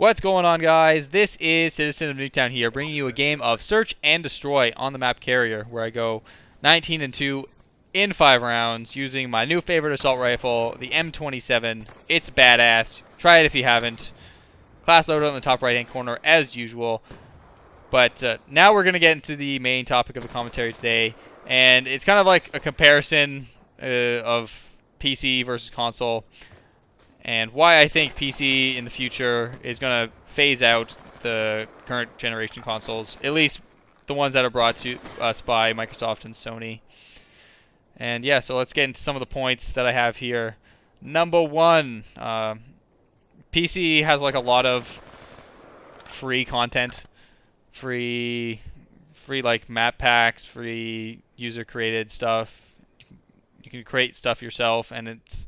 What's going on, guys? This is Citizen of Nuketown here, bringing you a game of Search and Destroy on the map Carrier, where I go 19-2 in 5 rounds using my new favorite assault rifle, the M27. It's badass. Try it if you haven't. Class loadout in the top right-hand corner, as usual. But now we're going to get into the main topic of the commentary today, and it's kind of like a comparison of PC versus console, and why I think PC in the future is going to phase out the current generation consoles, at least the ones that are brought to us by Microsoft and Sony. And yeah, so let's get into some of the points that I have here. Number one, PC has like a lot of free content, free like map packs, free user created stuff. You can create stuff yourself, and it's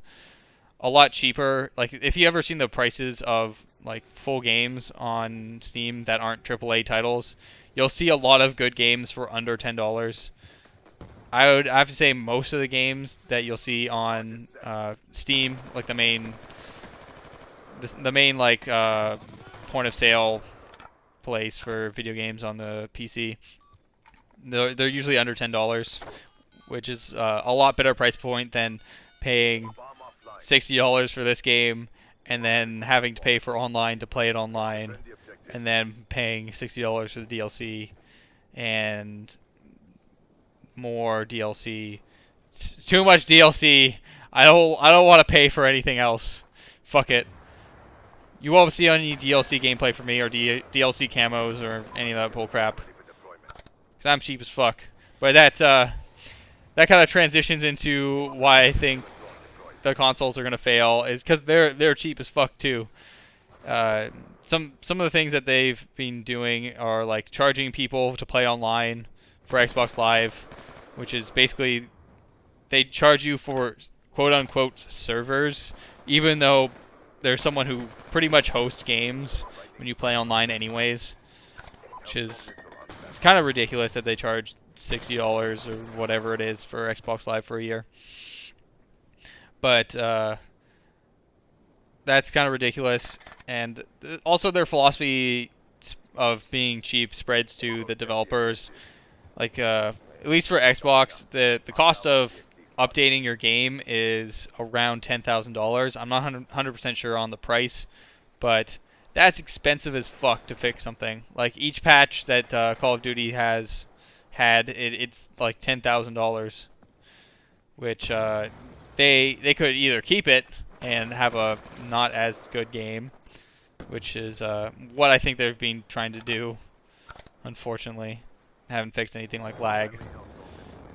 a lot cheaper. Like, if you ever seen the prices of like full games on Steam that aren't AAA titles, you'll see a lot of good games for under $10. I have to say most of the games that you'll see on Steam, like the main like point of sale place for video games on the PC, they're usually under $10, which is a lot better price point than paying $60 for this game and then having to pay for online to play it online, and then paying $60 for the DLC and more DLC. It's too much DLC. I don't want to pay for anything else. Fuck it. You won't see any DLC gameplay for me, or DLC camos, or any of that bull crap, because I'm cheap as fuck. But that kind of transitions into why I think the consoles are gonna fail, is because they're cheap as fuck too. Some of the things that they've been doing are like charging people to play online for Xbox Live, which is basically they charge you for quote unquote servers, even though there's someone who pretty much hosts games when you play online anyways, which is, it's kind of ridiculous that they charge $60 or whatever it is for Xbox Live for a year. But that's kind of ridiculous, and also their philosophy of being cheap spreads to the developers. Like at least for Xbox, the cost of updating your game is around $10,000. I'm not 100% sure on the price, but that's expensive as fuck to fix something. Like each patch that Call of Duty has had, it's like $10,000, which they could either keep it and have a not as good game, which is what I think they've been trying to do. Unfortunately, haven't fixed anything like lag,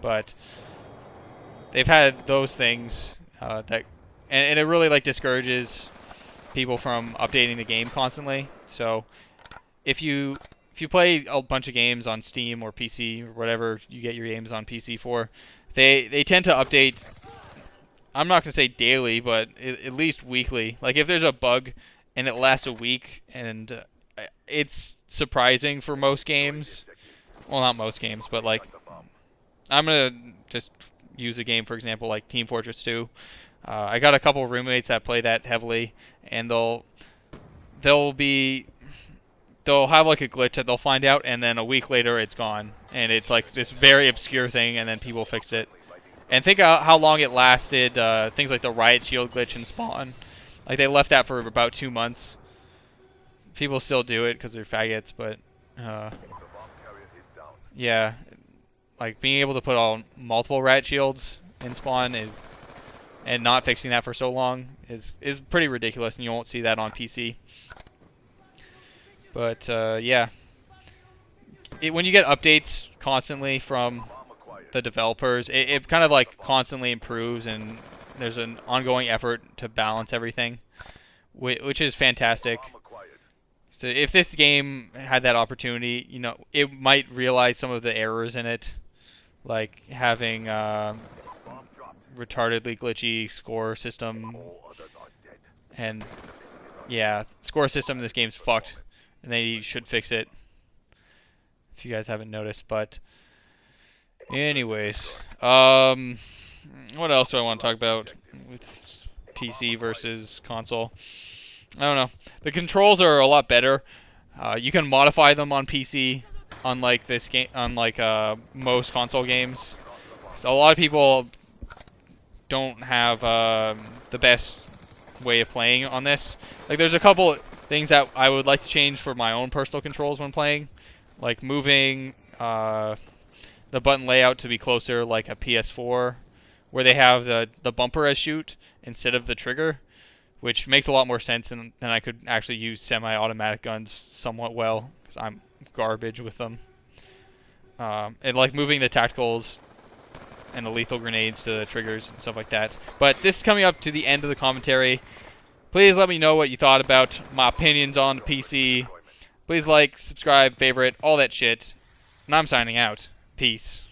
but they've had those things and it really like discourages people from updating the game constantly. So if you play a bunch of games on Steam or PC or whatever you get your games on PC for, they tend to update. I'm not going to say daily, but at least weekly. Like if there's a bug and it lasts a week, and it's surprising for most games. Well, not most games, but like I'm going to just use a game, for example, like Team Fortress 2. I got a couple of roommates that play that heavily, and they'll have like a glitch that they'll find out, and then a week later it's gone, and it's like this very obscure thing, and then people fixed it. And think how long it lasted. Things like the riot shield glitch in Spawn, like they left that for about 2 months. People still do it because they're faggots, but yeah, like being able to put on multiple riot shields in Spawn and not fixing that for so long is pretty ridiculous, and you won't see that on PC. But yeah, when you get updates constantly from the developers, it kind of like constantly improves, and there's an ongoing effort to balance everything, which is fantastic. So if this game had that opportunity, you know, it might realize some of the errors in it, like having retardedly glitchy score system, and yeah, score system in this game's fucked, and they should fix it if you guys haven't noticed. But anyways, what else do I want to talk about with PC versus console? I don't know. The controls are a lot better. You can modify them on PC, unlike this game, unlike most console games. So a lot of people don't have the best way of playing on this. Like, there's a couple things that I would like to change for my own personal controls when playing, like moving the button layout to be closer like a PS4, where they have the bumper as shoot instead of the trigger, which makes a lot more sense, and I could actually use semi-automatic guns somewhat well, because I'm garbage with them. And like moving the tacticals and the lethal grenades to the triggers and stuff like that. But this is coming up to the end of the commentary. Please let me know what you thought about my opinions on the PC. Please like, subscribe, favorite, all that shit. And I'm signing out. Peace.